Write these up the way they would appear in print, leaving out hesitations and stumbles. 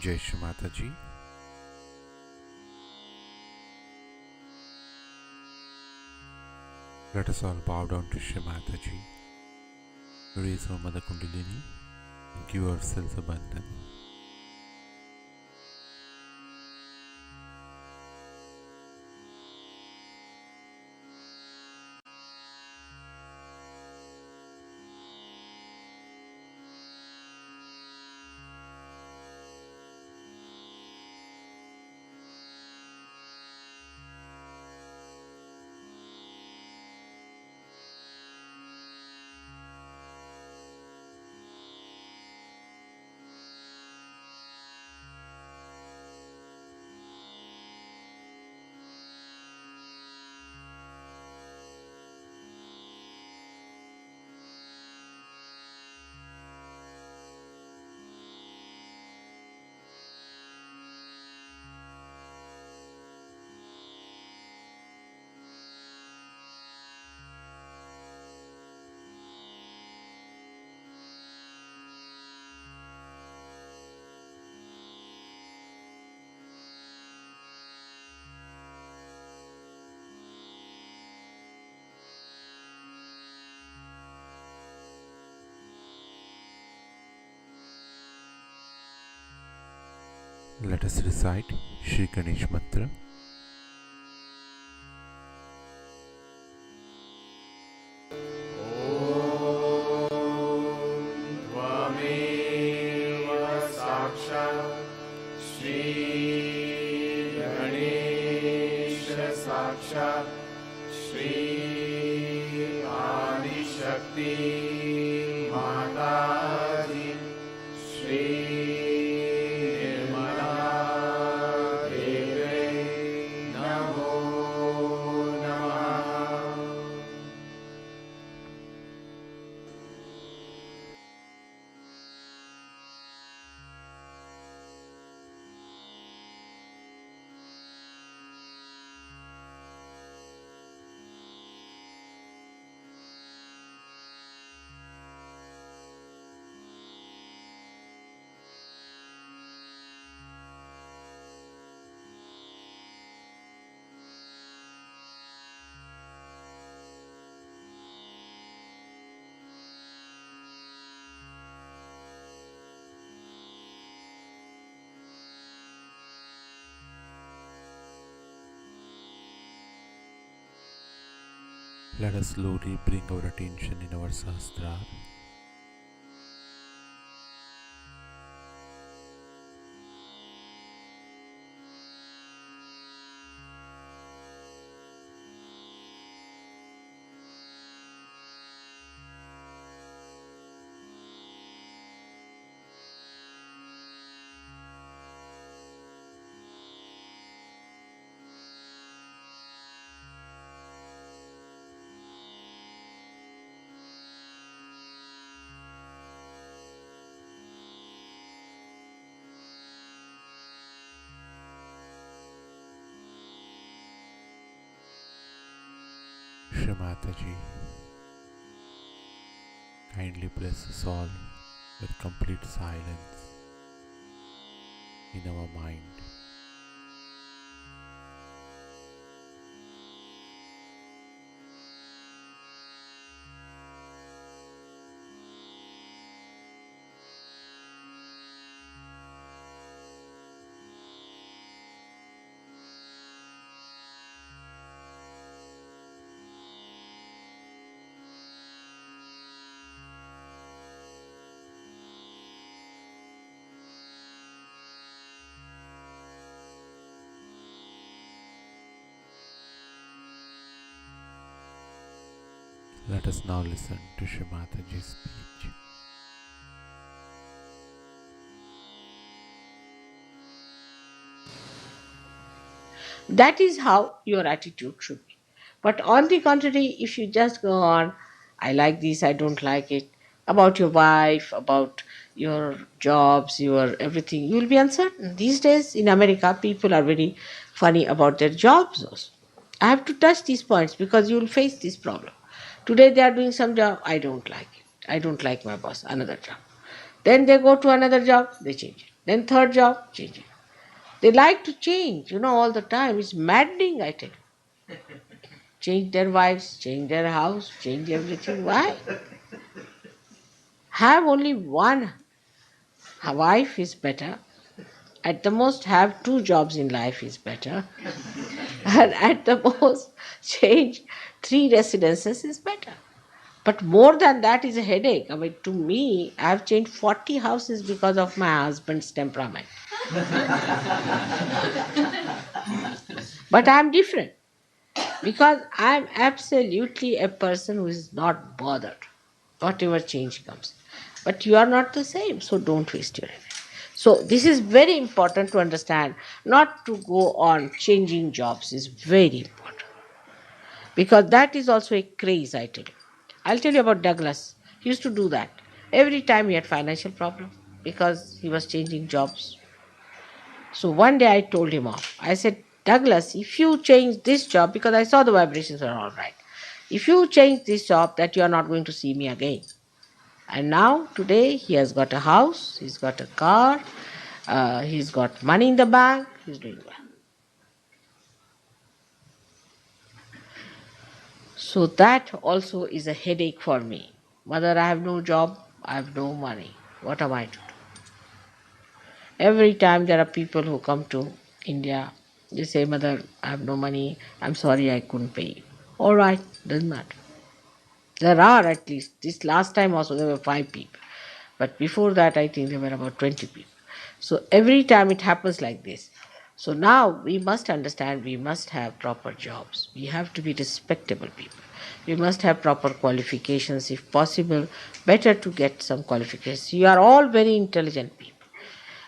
Jai Shri Mataji. Let us all bow down to Shri Mataji. Raise our Mother Kundalini and give ourselves a bandhan. Let us recite Shri Ganesh Mantra. साक्षात् श्री आदिशक्ति माताजी श्री निर्मला देवे नमो नमः। Let us slowly bring our attention in our Sahasrara. Shri Mataji, kindly bless us all with complete silence in our mind. Let us now listen to Shri Mataji's speech. That is how your attitude should be. But on the contrary, if you just go on, I like this, I don't like it, about your wife, about your jobs, your everything, you will be uncertain. These days in America, people are very funny about their jobs also. I have to touch these points because you will face this problem. Today they are doing some job, I don't like it. I don't like my boss, another job. Then they go to another job, they change it. Then third job, changing. They like to change, all the time. It's maddening, I tell you. Change their wives, change their house, change everything. Why? Have only one wife is better. At the most, have two jobs in life is better. And at the most, change three residences is better. But more than that is a headache. I mean, to me, I have changed 40 houses because of my husband's temperament. But I am different because I am absolutely a person who is not bothered, whatever change comes. But you are not the same, so don't waste your energy. So this is very important to understand. Not to go on changing jobs is very important because that is also a craze, I tell you. I'll tell you about Douglas. He used to do that. Every time he had financial problem because he was changing jobs. So one day I told him off. I said, Douglas, if you change this job, because I saw the vibrations were all right, if you change this job, that you are not going to see me again. And now, today, he has got a house, he's got a car, he's got money in the bank, he's doing well. So that also is a headache for me. Mother, I have no job, I have no money. What am I to do? Every time there are people who come to India, they say, Mother, I have no money, I'm sorry I couldn't pay you. All right, doesn't matter. There are at least, this last time also there were 5 people. But before that I think there were about 20 people. So every time it happens like this. So now we must understand we must have proper jobs. We have to be respectable people. We must have proper qualifications if possible. Better to get some qualifications. You are all very intelligent people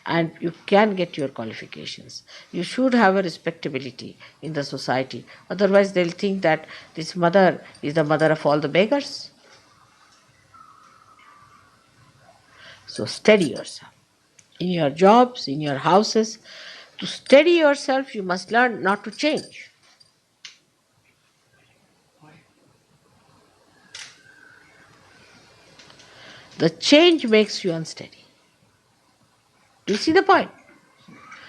and you can get your qualifications. You should have a respectability in the society. Otherwise, they'll think that this mother is the mother of all the beggars. So, steady yourself in your jobs, in your houses. To steady yourself, you must learn not to change. The change makes you unsteady. Do you see the point?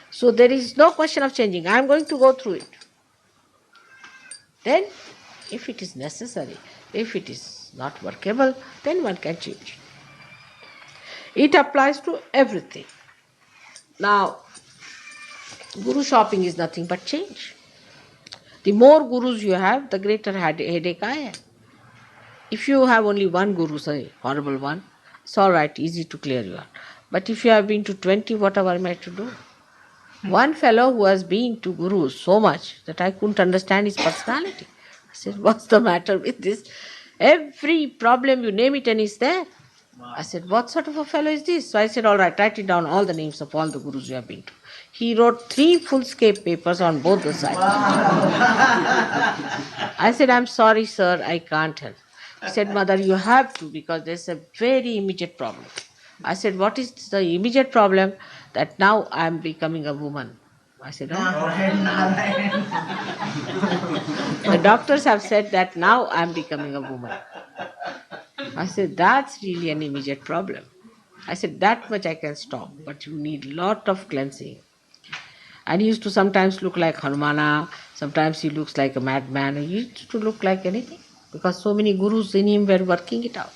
So, there is no question of changing. I am going to go through it. Then, if it is necessary, if it is not workable, then one can change. It applies to everything. Now, guru shopping is nothing but change. The more gurus you have, the greater headache I have. If you have only one guru, say, horrible one, it's all right, easy to clear you out. But if you have been to 20, whatever am I to do? One fellow who has been to gurus so much that I couldn't understand his personality. I said, what's the matter with this? Every problem you name it and it's there. I said, what sort of a fellow is this? So I said, all right, write it down, all the names of all the gurus you have been to. He wrote 3 full-scape papers on both the sides. I said, I'm sorry, sir, I can't help. He said, Mother, you have to because there's a very immediate problem. I said, what is the immediate problem? That now I'm becoming a woman. I said, oh. The doctors have said that now I'm becoming a woman. I said, that's really an immediate problem. I said, that much I can stop, but you need lot of cleansing. And he used to sometimes look like Hanumana, sometimes he looks like a madman, he used to look like anything because so many gurus in him were working it out.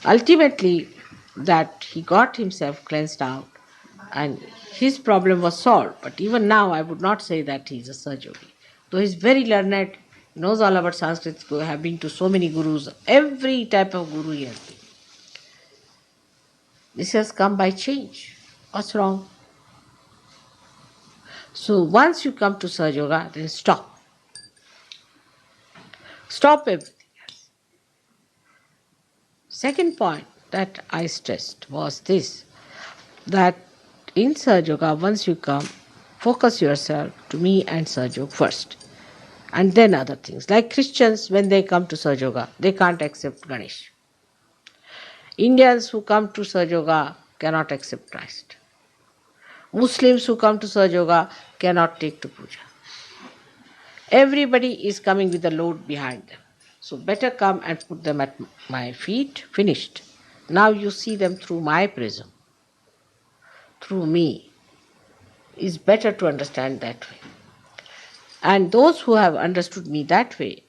Ultimately, that he got himself cleansed out and his problem was solved. But even now, I would not say that he is a Sahajogi. Though he is very learned, knows all about Sanskrit, have been to so many gurus, every type of guru he has been. This has come by change. What's wrong? So once you come to Sahaja Yoga, then stop. Stop everything else. Second point that I stressed was this, that in Sahaja Yoga, once you come, focus yourself to me and Sahaja Yoga first. And then other things. Like Christians, when they come to Sahaja Yoga, they can't accept Ganesh. Indians who come to Sahaja Yoga cannot accept Christ. Muslims who come to Sahaja Yoga cannot take to puja. Everybody is coming with a load behind them. So better come and put them at my feet, finished. Now you see them through my prism. through me is better to understand that way. And those who have understood me that way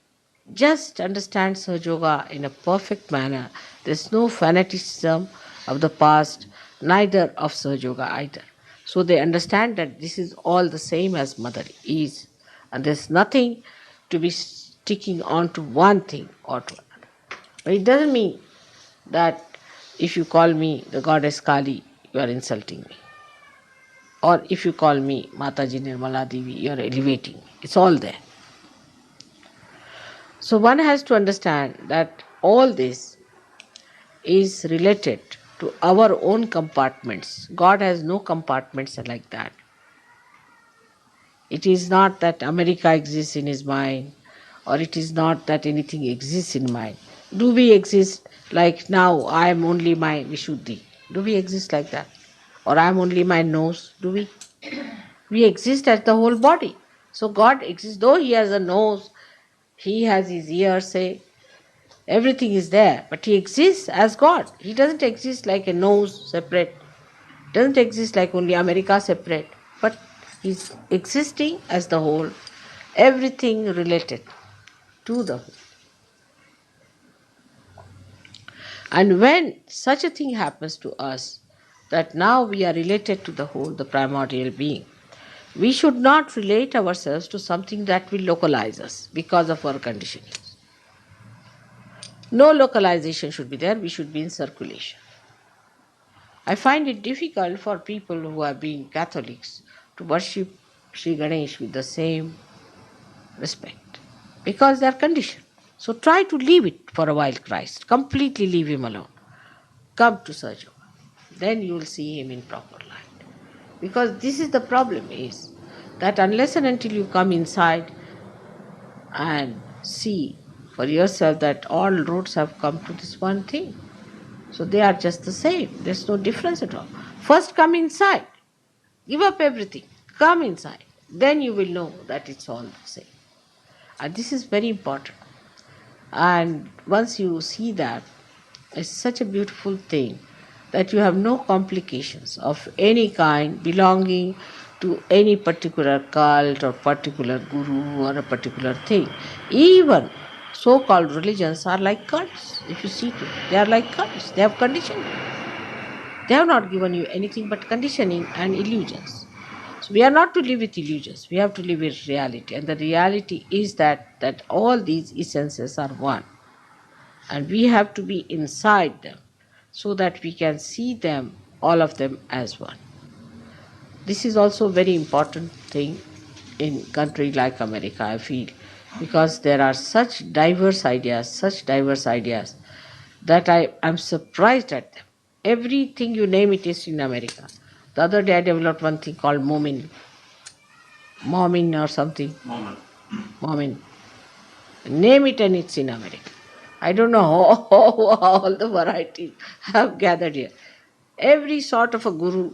just understand Sahaja Yoga in a perfect manner. There's no fanaticism of the past, neither of Sahaja Yoga either. So they understand that this is all the same as Mother is, and there's nothing to be sticking on to one thing or to another. But it doesn't mean that if you call me the goddess Kali, you are insulting me. Or if you call me Mataji Nirmala Devi, you are elevating me. It's all there. So one has to understand that all this is related to our own compartments. God has no compartments like that. It is not that America exists in his mind, or it is not that anything exists in mind. Do we exist like now I am only my Vishuddhi? Do we exist like that? Or I am only my nose? Do we? We exist as the whole body. So God exists, though he has a nose, he has his ears, say, everything is there, but he exists as God. He doesn't exist like a nose separate, doesn't exist like only America separate, but he's existing as the whole, everything related to the whole. And when such a thing happens to us, that now we are related to the whole, the primordial being, we should not relate ourselves to something that will localize us because of our conditioning. No localization should be there, we should be in circulation. I find it difficult for people who have been Catholics to worship Sri Ganesh with the same respect because they are conditioned. So try to leave it for a while, Christ. Completely leave him alone. Come to Sahaja Yoga. Then you will see him in proper light. Because this is the problem is that unless and until you come inside and see for yourself that all roads have come to this one thing. So they are just the same. There's no difference at all. First come inside. Give up everything. Come inside. Then you will know that it's all the same. And this is very important. And once you see that, it's such a beautiful thing that you have no complications of any kind belonging to any particular cult or particular guru or a particular thing. Even so-called religions are like cults. If you see to, they are like cults. They have conditioning. They have not given you anything but conditioning and illusions. So we are not to live with illusions. We have to live with reality. And the reality is that all these essences are one. And we have to be inside them so that we can see them, all of them, as one. This is also a very important thing in a country like America, I feel, because there are such diverse ideas that I am surprised at them. Everything you name it is in America. The other day I developed one thing called Mormon or something. Mormon. Name it and it's in America. I don't know how all the varieties have gathered here. Every sort of a guru,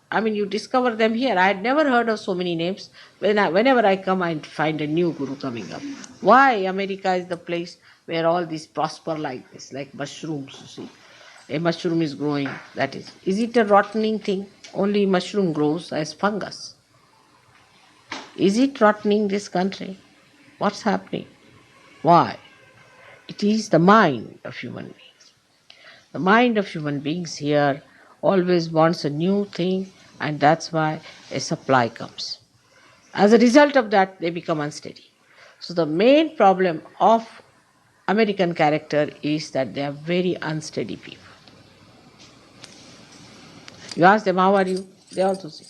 I mean, you discover them here. I had never heard of so many names. Whenever I come, I find a new guru coming up. Why America is the place where all these prosper like this, like mushrooms, you see. A mushroom is growing, that is. Is it a rottening thing? Only mushroom grows as fungus. Is it rottening this country? What's happening? Why? It is the mind of human beings. The mind of human beings here always wants a new thing, and that's why a supply comes. As a result of that, they become unsteady. So the main problem of American character is that they are very unsteady people. You ask them, how are you? They also say,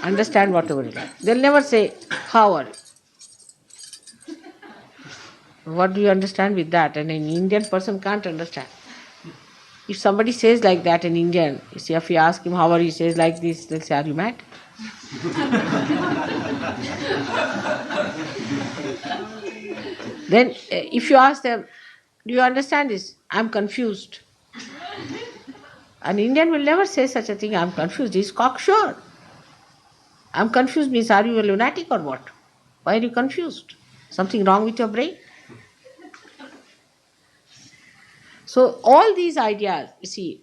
understand whatever you like. They'll never say, how are you? What do you understand with that? And an Indian person can't understand. If somebody says like that in Indian, you see, if you ask him how are you, he says like this, they'll say, are you mad? Then if you ask them, do you understand this? I'm confused. An Indian will never say such a thing, I'm confused. He's cocksure. I'm confused means, are you a lunatic or what? Why are you confused? Something wrong with your brain? So all these ideas, you see,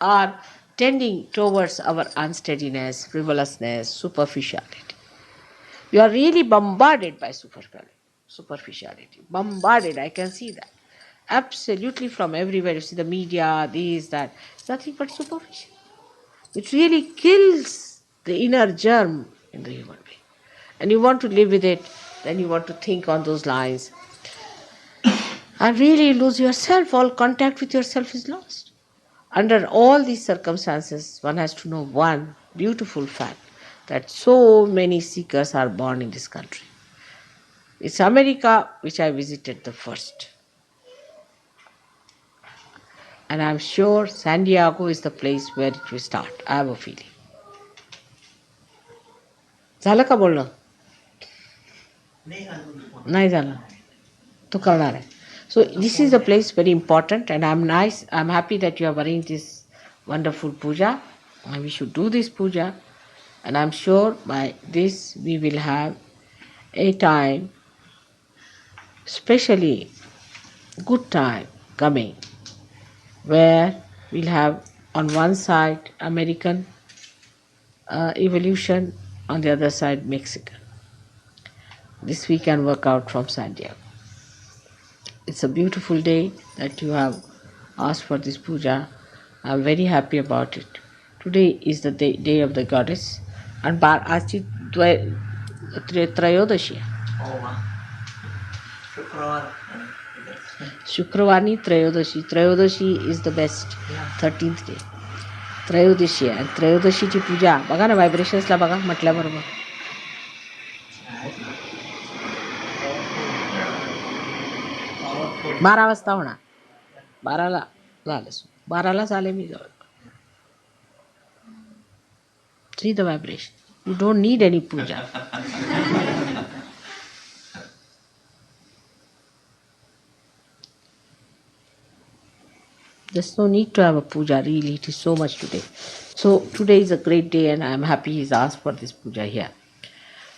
are tending towards our unsteadiness, frivolousness, superficiality. You are really bombarded by superficiality. Bombarded, I can see that. Absolutely from everywhere. You see the media, this, that. It's nothing but superficial. It really kills the inner germ in the human being. And you want to live with it, then you want to think on those lines. And really lose yourself. All contact with yourself is lost. Under all these circumstances, one has to know one beautiful fact that so many seekers are born in this country. It's America which I visited the first. And I'm sure San Diego is the place where it will start. I have a feeling. झालं का बोलणं? नाही झालं. तो करणार आहे. So this is a place very important, and I'm happy that you are wearing this wonderful puja. And we should do this puja. And I'm sure by this we will have a time, especially good time coming, where we'll have on one side American evolution, on the other side Mexican. This we can work out from San Diego. It's a beautiful day that you have asked for this puja. I'm very happy about it. Today is the day of the goddess, and आजची त्रयोदशी आहे. शुक्रवारी त्रयोदशी. त्रयोदशी is the best. 13th day. त्रयोदशी आहे. त्रयोदशीची पूजा बघा ना, व्हायब्रेशन्सला बघा म्हटल्याबरोबर. 12 वाजता होणार. 12ला झालं. 12लाच आले मी जवळ. See the vibration. You don't need any puja. There's no need to have a puja, really. It is so much today. So today is a great day, and I'm happy he's asked for this puja here.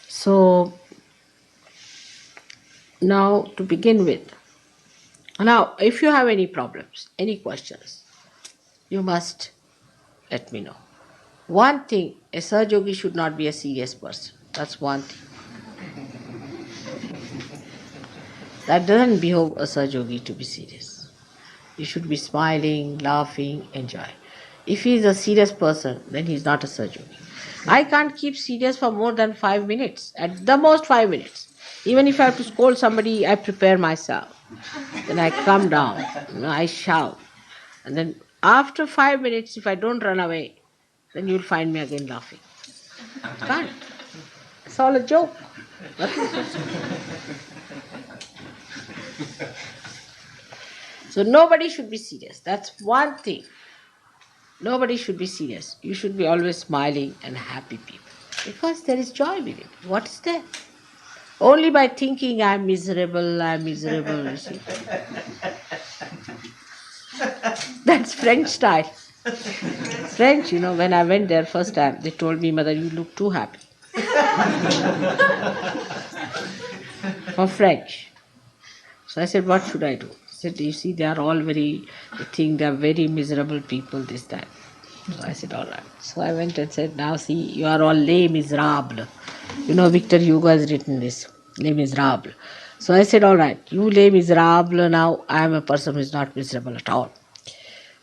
So now to begin with. Now, if you have any problems, any questions, you must let me know. One thing, a Sahaja Yogi should not be a serious person. That's one thing. That doesn't behove a Sahaja Yogi to be serious. You should be smiling, laughing, enjoy. If he is a serious person, then he is not a Sahaja Yogi. I can't keep serious for more than 5 minutes, at the most 5 minutes. Even if I have to scold somebody, I prepare myself. Then I come down, I shout. And then after 5 minutes, if I don't run away, then you'll find me again laughing. Can't. It's all a joke. Nothing personal. So nobody should be serious. That's one thing. Nobody should be serious. You should be always smiling and happy people. Because there is joy within. What is there? Only by thinking I'm miserable, you see. That's French style. French, when I went there first time, they told me, Mother, you look too happy. For French. So I said, what should I do? He said, you see, they think they are very miserable people, this, that. So I said, all right. So I went and said, now see, you are all les miserables. Victor Hugo has written this, les miserables. So I said, all right, you les miserables, now I am a person who is not miserable at all.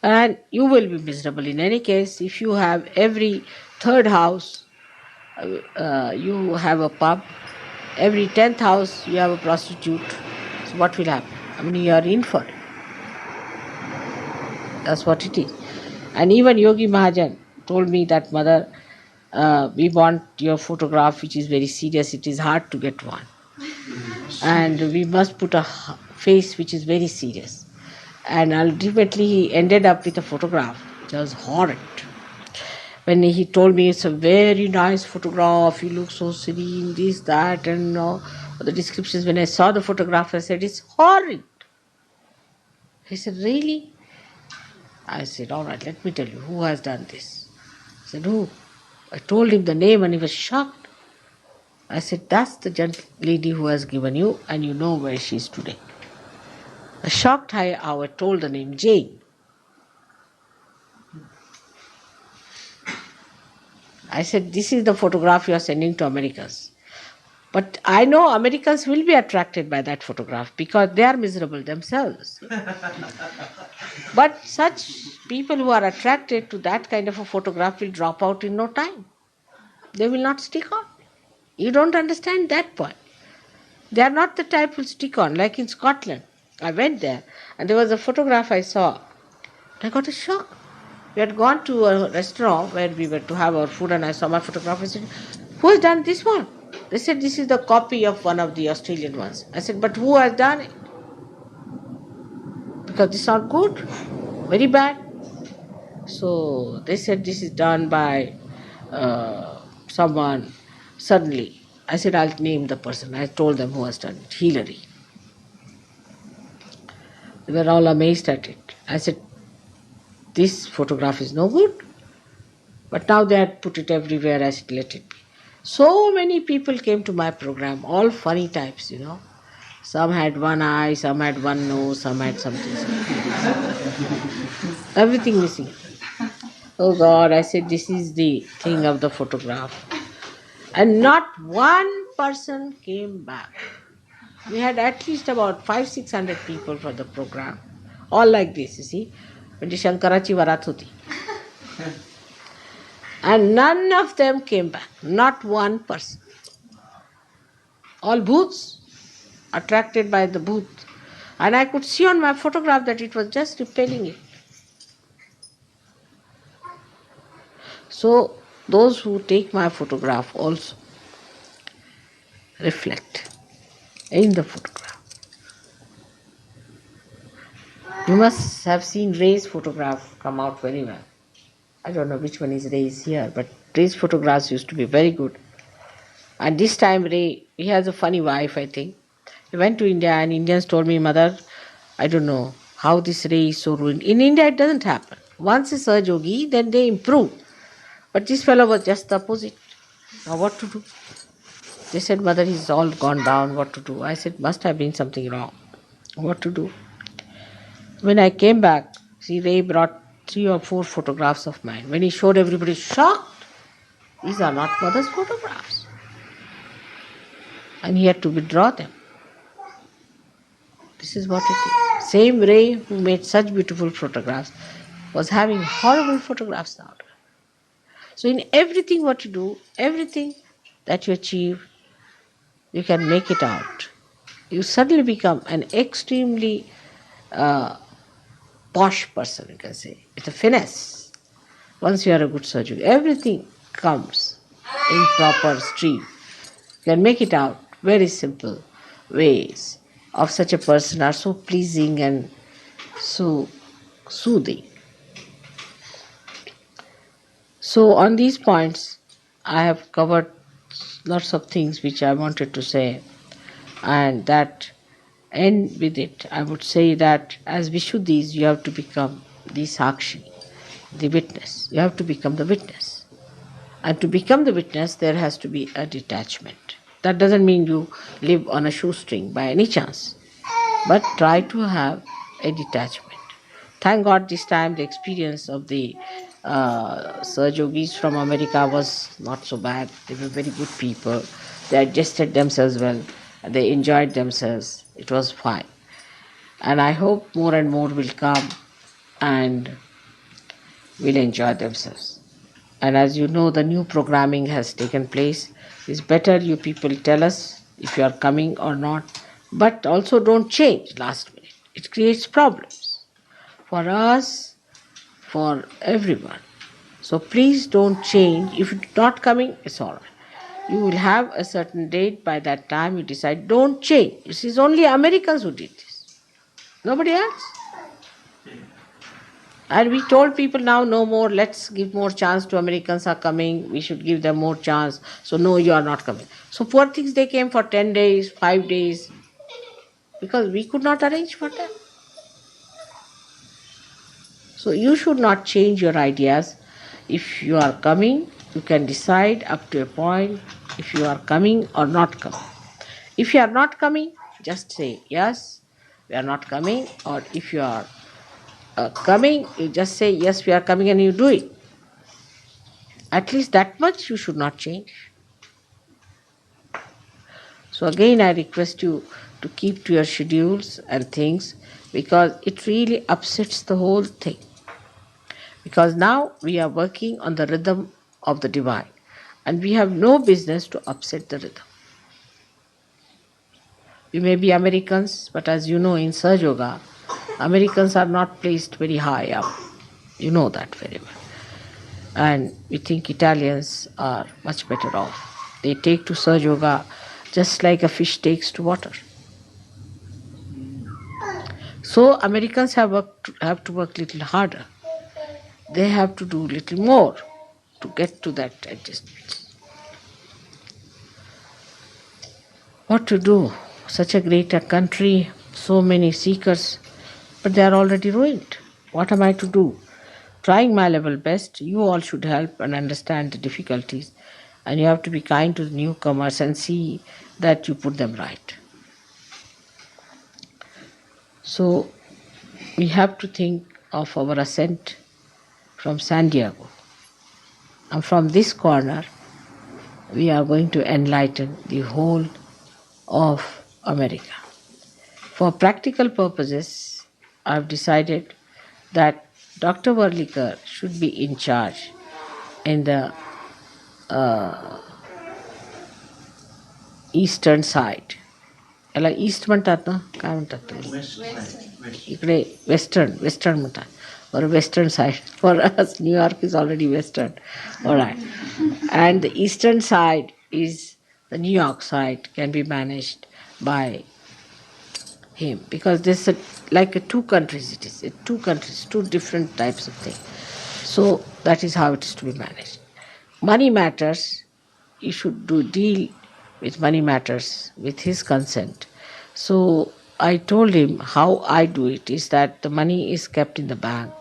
And you will be miserable in any case. If you have every third house, you have a pub. Every 10th house, you have a prostitute. So what will happen? You are in for it. That's what it is. And even Yogi Mahajan told me that, Mother, we want your photograph, which is very serious. It is hard to get one. And we must put a face which is very serious. And ultimately he ended up with a photograph which was horrid. When he told me it's a very nice photograph, you look so serene, this, that, and the descriptions. When I saw the photograph, I said, it's horrid. He said, really? I said, all right, let me tell you, who has done this? He said, who? I told him the name and he was shocked. I said, that's the gentle lady who has given you, and you know where she is today. Shocked how I told the name, Jane. I said, this is the photograph you are sending to Americans. But I know Americans will be attracted by that photograph because they are miserable themselves. But such people who are attracted to that kind of a photograph will drop out in no time. They will not stick on. You don't understand that point. They are not the type who stick on, like in Scotland. I went there and there was a photograph I saw. I got a shock. We had gone to a restaurant where we were to have our food and I saw my photograph. I said, who has done this one? They said, this is the copy of one of the Australian ones. I said, but who has done it? Because it's not good. Very bad. So they said, this is done by someone suddenly. I said, I'll name the person. I told them who has done it. Hillary. They were all amazed at it. I said, this photograph is no good. But now they had put it everywhere. I said, let it be. So many people came to my program, all funny types, Some had one eye, some had one nose, some had something. Everything missing. Oh God, I said, this is the thing of the photograph. And not one person came back. We had at least about 500-600 people for the program. All like this, you see. When the Shankarachi Varat hoti. And none of them came back. Not one person. All booths, attracted by the booth. And I could see on my photograph that it was just repelling it. So those who take my photograph also reflect in the photograph. You must have seen Ray's photograph come out very well. I don't know which one is Ray's here, but Ray's photographs used to be very good. And this time Ray, he has a funny wife, I think. He went to India and Indians told me, Mother, I don't know how this Ray is so ruined. In India it doesn't happen. Once a surge yogi, then they improve. But this fellow was just the opposite. Now what to do? They said, Mother, he's all gone down, what to do? I said, must have been something wrong. What to do? When I came back, see, Ray brought 3 or 4 photographs of mine. When he showed everybody, shocked. These are not Mother's photographs. And he had to withdraw them. This is what it is. Same Ray who made such beautiful photographs was having horrible photographs now. So in everything what you do, everything that you achieve, you can make it out. You suddenly become an extremely posh person, you can say, with a finesse. Once you are a good surgeon, everything comes in proper stream. You can make it out. Very simple ways of such a person are so pleasing and so soothing. So on these points, I have covered lots of things which I wanted to say, and that end with it. I would say that as Vishuddhis, you have to become the Sakshi, the witness. You have to become the witness. And to become the witness, there has to be a detachment. That doesn't mean you live on a shoestring by any chance, but try to have a detachment. Thank God this time the experience of the Surge Yogis from America was not so bad. They were very good people. They adjusted themselves well. They enjoyed themselves. It was fine. And I hope more and more will come and will enjoy themselves. And as you know, the new programming has taken place. It's better you people tell us if you are coming or not, but also don't change last minute. It creates problems for us, for everyone. So please don't change. If you're not coming, it's all right. You will have a certain date. By that time, you decide, don't change. This is only Americans who did this. Nobody else. And we told people now no more, let's give more chance to Americans are coming, we should give them more chance. So no, you are not coming. So poor things, they came for 10 days, 5 days, because we could not arrange for them. So you should not change your ideas. If you are coming, you can decide up to a point if you are coming or not coming. If you are not coming, just say yes, we are not coming, or if you are coming, you just say yes, we are coming, and you do it. At least that much you should not change. So again, I request you to keep to your schedules and things, because it really upsets the whole thing. Because now we are working on the rhythm of the divine, and we have no business to upset the rhythm. We may be Americans, but as you know, in Surge Yoga, Americans are not placed very high up. You know that very well. And we think Italians are much better off. They take to Surge Yoga just like a fish takes to water. So Americans have to work little harder. They have to do little more to get to that adjustment. What to do? Such a great country, so many seekers, but they are already ruined. What am I to do? Trying my level best, you all should help and understand the difficulties, and you have to be kind to the newcomers and see that you put them right. So we have to think of our ascent from San Diego. And from this corner, we are going to enlighten the whole of America. For practical purposes, I've decided that Dr. Varlikar should be in charge in the eastern side. याला east म्हणतात ना, काय म्हणतात तुम्ही इकडे western म्हणतात, or western side. For us, New York is already western. All right. And the eastern side is the New York side, can be managed by him, because this is like two countries. It is two countries, two different types of things. So that is how it is to be managed. Money matters, you should deal with money matters with his consent. So I told him how I do it is that the money is kept in the bank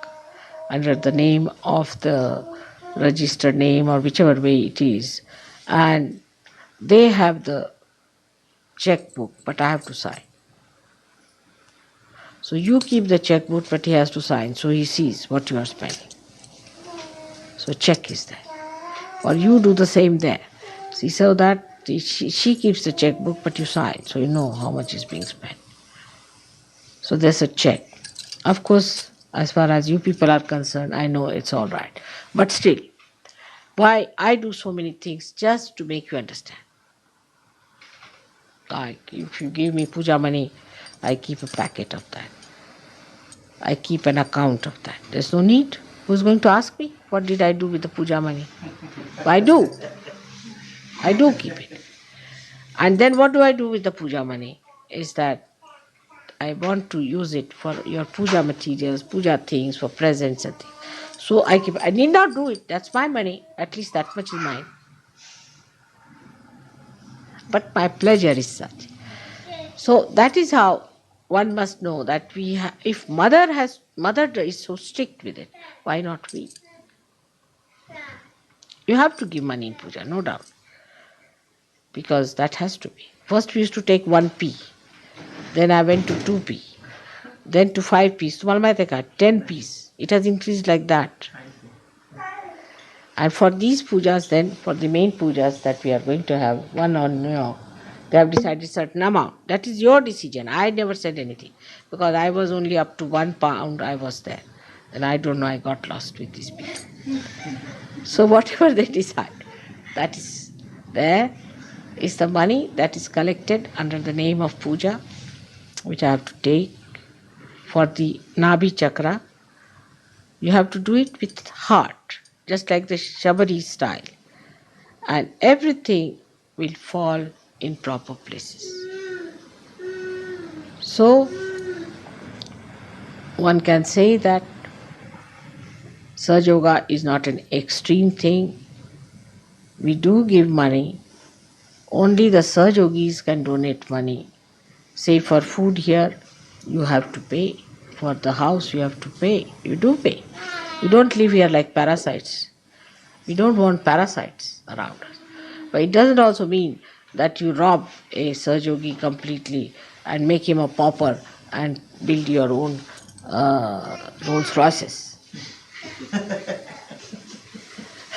under the name of the registered name or whichever way it is, and they have the checkbook, but I have to sign. So you keep the checkbook, but he has to sign, so he sees what you are spending. So check is there. Or you do the same there. See, so that she keeps the checkbook, but you sign, so you know how much is being spent. So there's a check. Of course, as far as you people are concerned, I know it's all right. But still, why I do so many things just to make you understand. Like, if you give me puja money, I keep a packet of that. I keep an account of that. There's no need. Who's going to ask me what did I do with the puja money? I do. I do keep it. And then what do I do with the puja money? Is that I want to use it for your puja materials, puja things, for presents and things. So I keep. I need not do it. That's my money. At least that much is mine. But my pleasure is such. So that is how one must know that if mother is so strict with it, why not we? You have to give money in puja, no doubt, because that has to be. First we used to take 1p, then I went to 2p, then to 5p, तुम्हाला माहिती आहे का 10p's. It has increased like that. And for these pujas, then for the main pujas that we are going to have, one on New York, they have decided certain amount. That is your decision. I never said anything, because I was only up to £1. I was there, and I don't know. I got lost with these people. So whatever they decide, that is there. Is the money that is collected under the name of puja, which I have to take for the Nabi chakra. You have to do it with heart, just like the Shabari style, and everything will fall in proper places. So one can say that Sahaja Yoga is not an extreme thing. We do give money. Only the Sahaja Yogis can donate money. Say for food here, you have to pay. For the house, you have to pay. You do pay. You don't live here like parasites. We don't want parasites around us. But it doesn't also mean that you rob a Sahaja Yogi completely and make him a pauper and build your own Rolls Royces.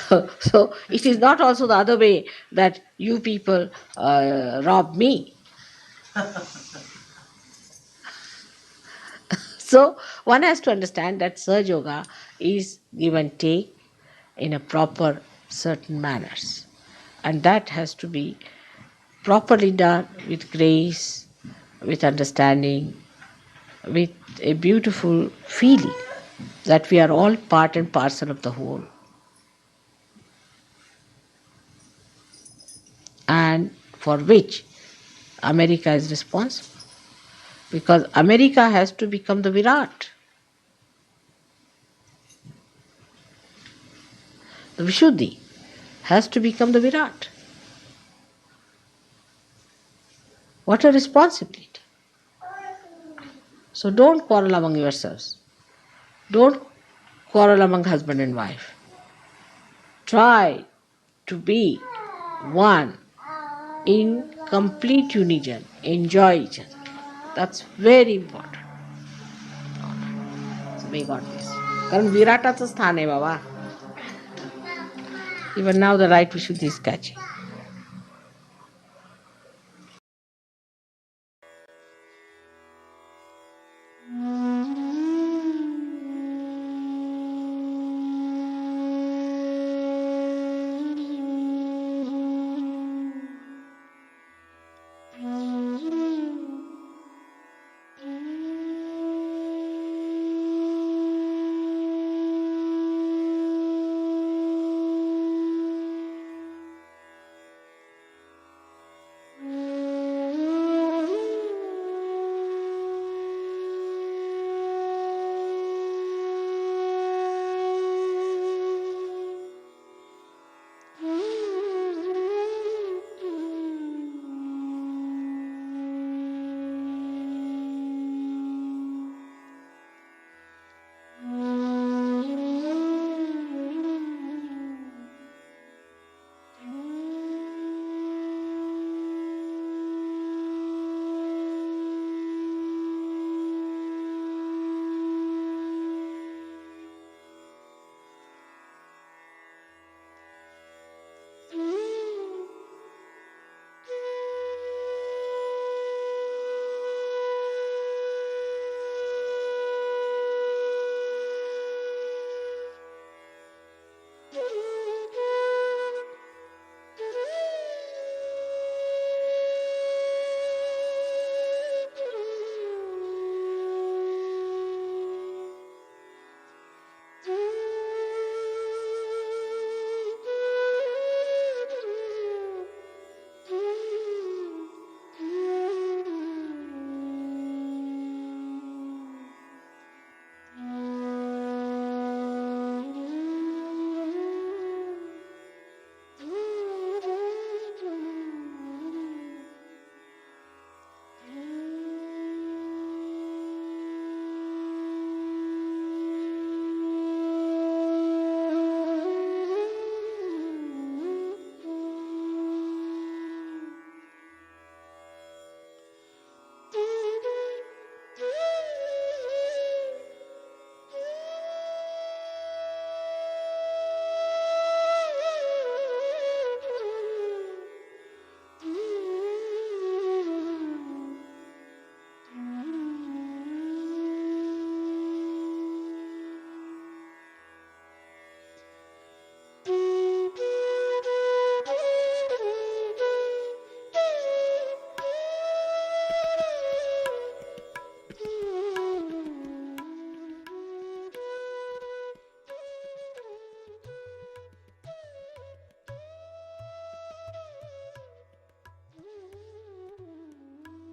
So it is not also the other way that you people rob me. So one has to understand that Surge Yoga is give and take in a proper certain manners. And that has to be properly done with grace, with understanding, with a beautiful feeling that we are all part and parcel of the whole. And for which America is responsible. Because America has to become the Virat. The Vishuddhi has to become the Virat. What a responsibility. So don't quarrel among yourselves. Don't quarrel among husband and wife. Try to be one in complete unison. Enjoy each other. That's very important. So may God bless you. कारण विराटाचं स्थान आहे बाबा. Even now the right Vishuddhi is catching.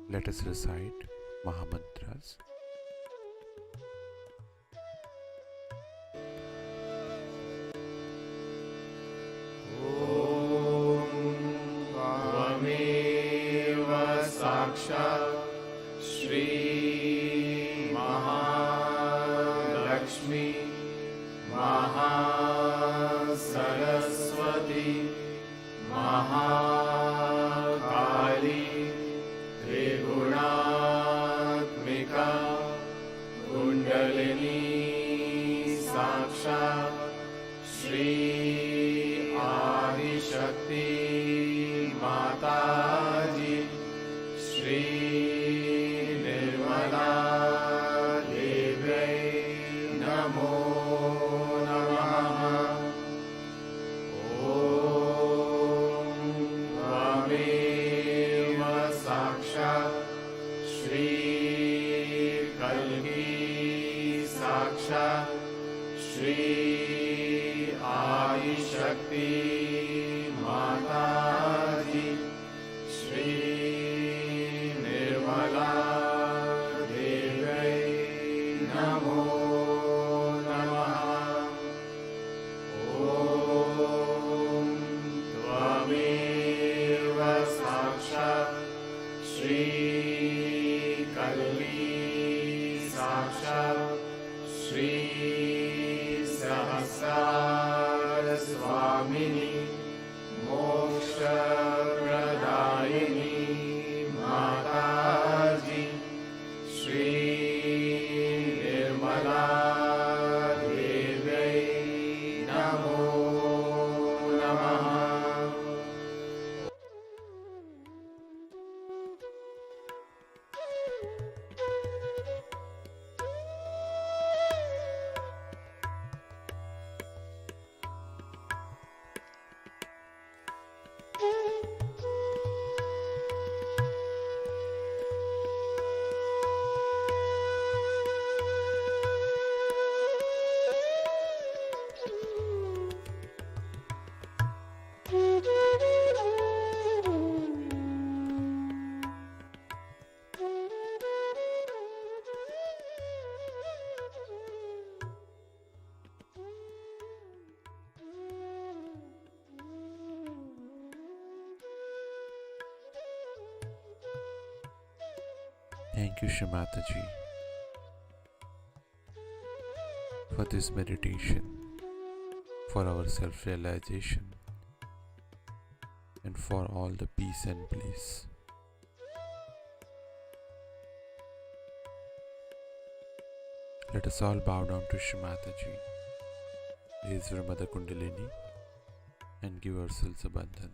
Let us recite Mahamantras. त्वमेव साक्षात् श्री महालक्ष्मी महासरस्वती महाकाली त्रिगुणात्मिका कुण्डलिनी साक्षात् Shri Shri Adi Shakti Mataji, Shri Nirmala Devai Namo Namaha. Om Tvameva Sakshat Shri Kalli Sakshat Shri Sahasrara Swamini Moksha Pradayini Mataji, Shri Nirmala Devai Namo Namaha. Thank you, Shri Mataji, for this meditation, for our self-realization, and for all the peace and bliss. Let us all bow down to Shri Mataji, raise our Mother Kundalini, and give ourselves a bandhan.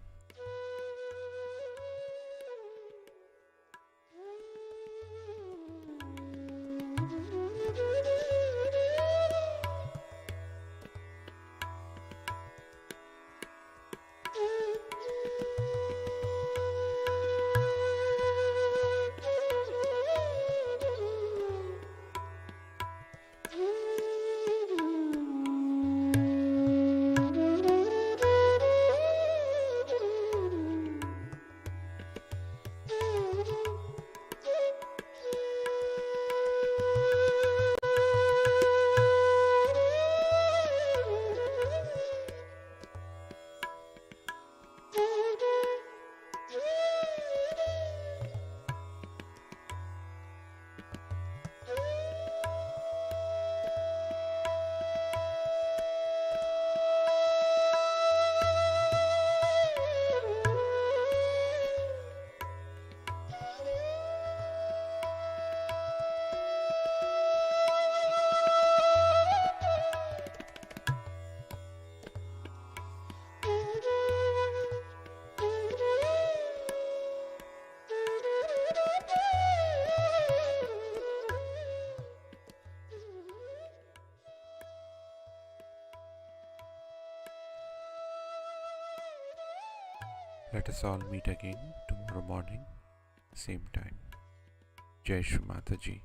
Let us all meet again tomorrow morning, same time. Jai Shri Mataji.